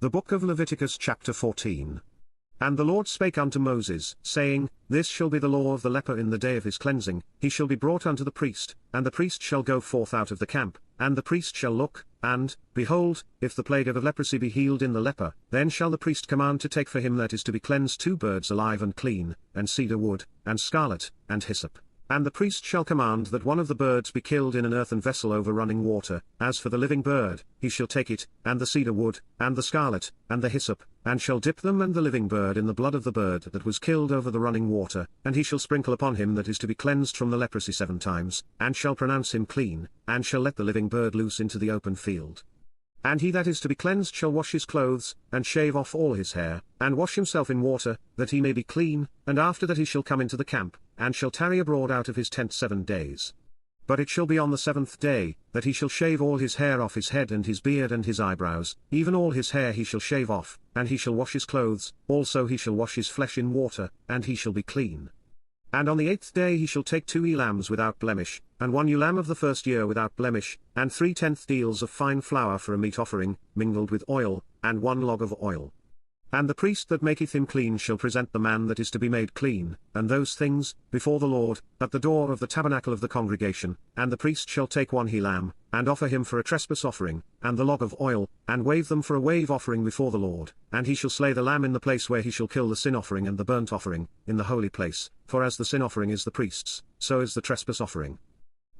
The book of Leviticus chapter 14. And the Lord spake unto Moses, saying, This shall be the law of the leper in the day of his cleansing. He shall be brought unto the priest, and the priest shall go forth out of the camp, and the priest shall look, and, behold, if the plague of leprosy be healed in the leper, then shall the priest command to take for him that is to be cleansed 2 birds alive and clean, and cedar wood, and scarlet, and hyssop. And the priest shall command that one of the birds be killed in an earthen vessel over running water. As for the living bird, he shall take it, and the cedar wood, and the scarlet, and the hyssop, and shall dip them and the living bird in the blood of the bird that was killed over the running water, and he shall sprinkle upon him that is to be cleansed from the leprosy 7 times, and shall pronounce him clean, and shall let the living bird loose into the open field. And he that is to be cleansed shall wash his clothes, and shave off all his hair, and wash himself in water, that he may be clean, and after that he shall come into the camp, and shall tarry abroad out of his tent 7 days. But it shall be on the 7th day, that he shall shave all his hair off his head and his beard and his eyebrows, even all his hair he shall shave off, and he shall wash his clothes, also he shall wash his flesh in water, and he shall be clean. And on the 8th day he shall take 2 lambs without blemish, and 1 ewe lamb of the first year without blemish, and 3/10 deals of fine flour for a meat offering, mingled with oil, and 1 log of oil. And the priest that maketh him clean shall present the man that is to be made clean, and those things, before the Lord, at the door of the tabernacle of the congregation, and the priest shall take 1 he lamb, and offer him for a trespass offering, and the log of oil, and wave them for a wave offering before the Lord, and he shall slay the lamb in the place where he shall kill the sin offering and the burnt offering, in the holy place, for as the sin offering is the priest's, so is the trespass offering.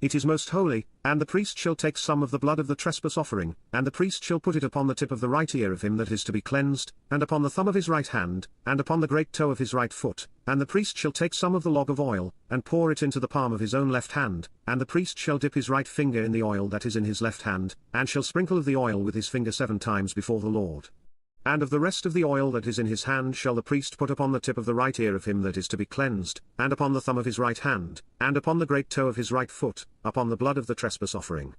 It is most holy, and the priest shall take some of the blood of the trespass offering, and the priest shall put it upon the tip of the right ear of him that is to be cleansed, and upon the thumb of his right hand, and upon the great toe of his right foot, and the priest shall take some of the log of oil, and pour it into the palm of his own left hand, and the priest shall dip his right finger in the oil that is in his left hand, and shall sprinkle of the oil with his finger 7 times before the Lord. And of the rest of the oil that is in his hand shall the priest put upon the tip of the right ear of him that is to be cleansed, and upon the thumb of his right hand, and upon the great toe of his right foot, upon the blood of the trespass offering.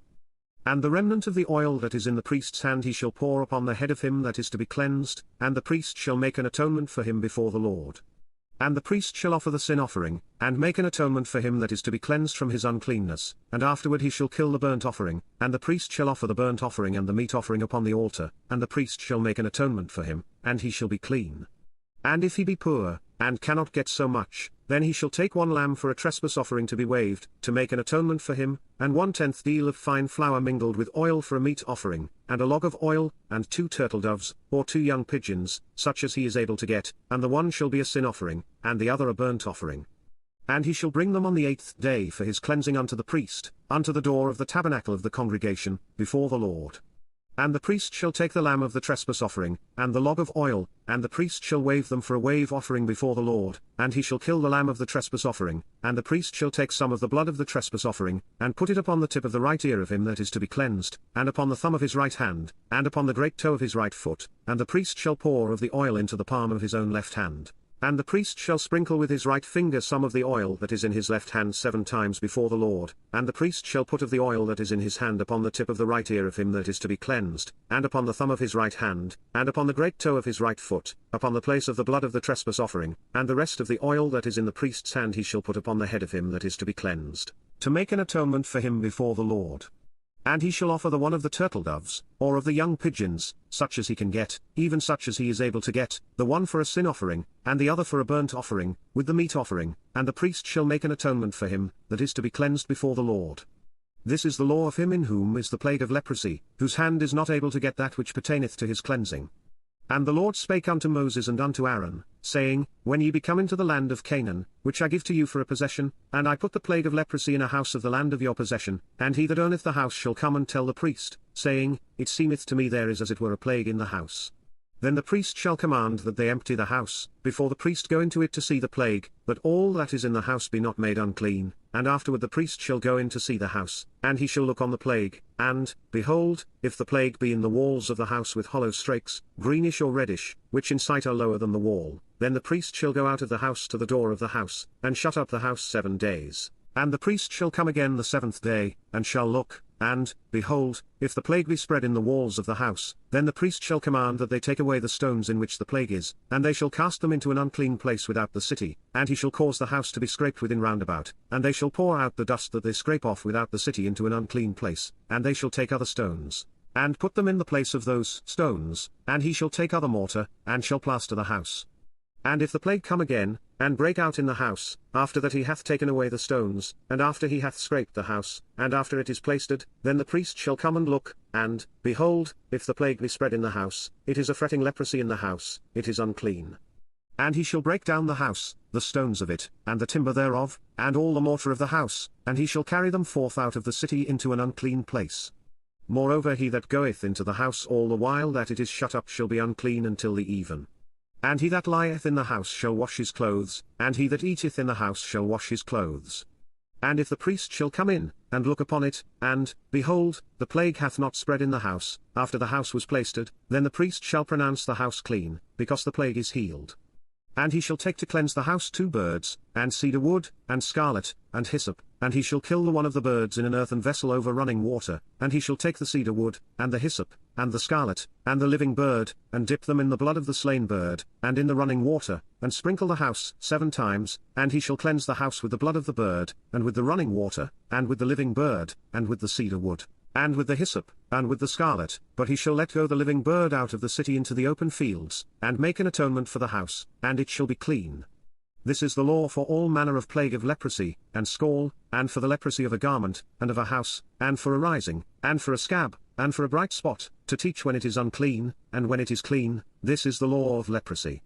And the remnant of the oil that is in the priest's hand he shall pour upon the head of him that is to be cleansed, and the priest shall make an atonement for him before the Lord. And the priest shall offer the sin offering, and make an atonement for him that is to be cleansed from his uncleanness, and afterward he shall kill the burnt offering, and the priest shall offer the burnt offering and the meat offering upon the altar, and the priest shall make an atonement for him, and he shall be clean. And if he be poor, and cannot get so much, then he shall take 1 lamb for a trespass offering to be waved, to make an atonement for him, and 1/10 deal of fine flour mingled with oil for a meat offering, and a log of oil, and 2 turtle doves, or 2 young pigeons, such as he is able to get, and the one shall be a sin offering, and the other a burnt offering. And he shall bring them on the 8th day for his cleansing unto the priest, unto the door of the tabernacle of the congregation, before the Lord. And the priest shall take the lamb of the trespass offering, and the log of oil, and the priest shall wave them for a wave offering before the Lord, and he shall kill the lamb of the trespass offering, and the priest shall take some of the blood of the trespass offering, and put it upon the tip of the right ear of him that is to be cleansed, and upon the thumb of his right hand, and upon the great toe of his right foot, and the priest shall pour of the oil into the palm of his own left hand. And the priest shall sprinkle with his right finger some of the oil that is in his left hand 7 times before the Lord, and the priest shall put of the oil that is in his hand upon the tip of the right ear of him that is to be cleansed, and upon the thumb of his right hand, and upon the great toe of his right foot, upon the place of the blood of the trespass offering, and the rest of the oil that is in the priest's hand he shall put upon the head of him that is to be cleansed, to make an atonement for him before the Lord. And he shall offer the one of the turtle doves, or of the young pigeons, such as he can get, even such as he is able to get, the one for a sin offering, and the other for a burnt offering, with the meat offering, and the priest shall make an atonement for him, that is to be cleansed before the Lord. This is the law of him in whom is the plague of leprosy, whose hand is not able to get that which pertaineth to his cleansing. And the Lord spake unto Moses and unto Aaron, saying, When ye be come into the land of Canaan, which I give to you for a possession, and I put the plague of leprosy in a house of the land of your possession, and he that owneth the house shall come and tell the priest, saying, It seemeth to me there is as it were a plague in the house. Then the priest shall command that they empty the house, before the priest go into it to see the plague, that all that is in the house be not made unclean, and afterward the priest shall go in to see the house, and he shall look on the plague, and, behold, if the plague be in the walls of the house with hollow strakes, greenish or reddish, which in sight are lower than the wall, then the priest shall go out of the house to the door of the house, and shut up the house 7 days. And the priest shall come again the 7th day, and shall look, and, behold, if the plague be spread in the walls of the house, then the priest shall command that they take away the stones in which the plague is, and they shall cast them into an unclean place without the city, and he shall cause the house to be scraped within round about, and they shall pour out the dust that they scrape off without the city into an unclean place, and they shall take other stones. and put them in the place of those stones, and he shall take other mortar, and shall plaster the house. And if the plague come again, and break out in the house, after that he hath taken away the stones, and after he hath scraped the house, and after it is plastered, then the priest shall come and look, and, behold, if the plague be spread in the house, it is a fretting leprosy in the house, it is unclean. And he shall break down the house, the stones of it, and the timber thereof, and all the mortar of the house, and he shall carry them forth out of the city into an unclean place. Moreover he that goeth into the house all the while that it is shut up shall be unclean until the even. And he that lieth in the house shall wash his clothes, and he that eateth in the house shall wash his clothes. And if the priest shall come in, and look upon it, and, behold, the plague hath not spread in the house, after the house was plastered, then the priest shall pronounce the house clean, because the plague is healed. And he shall take to cleanse the house 2 birds, and cedar wood, and scarlet, and hyssop, and he shall kill the one of the birds in an earthen vessel over running water, and he shall take the cedar wood, and the hyssop, and the scarlet, and the living bird, and dip them in the blood of the slain bird, and in the running water, and sprinkle the house 7 times, and he shall cleanse the house with the blood of the bird, and with the running water, and with the living bird, and with the cedar wood, and with the hyssop, and with the scarlet, but he shall let go the living bird out of the city into the open fields, and make an atonement for the house, and it shall be clean. This is the law for all manner of plague of leprosy, and scall, and for the leprosy of a garment, and of a house, and for a rising, and for a scab, and for a bright spot, to teach when it is unclean, and when it is clean. This is the law of leprosy.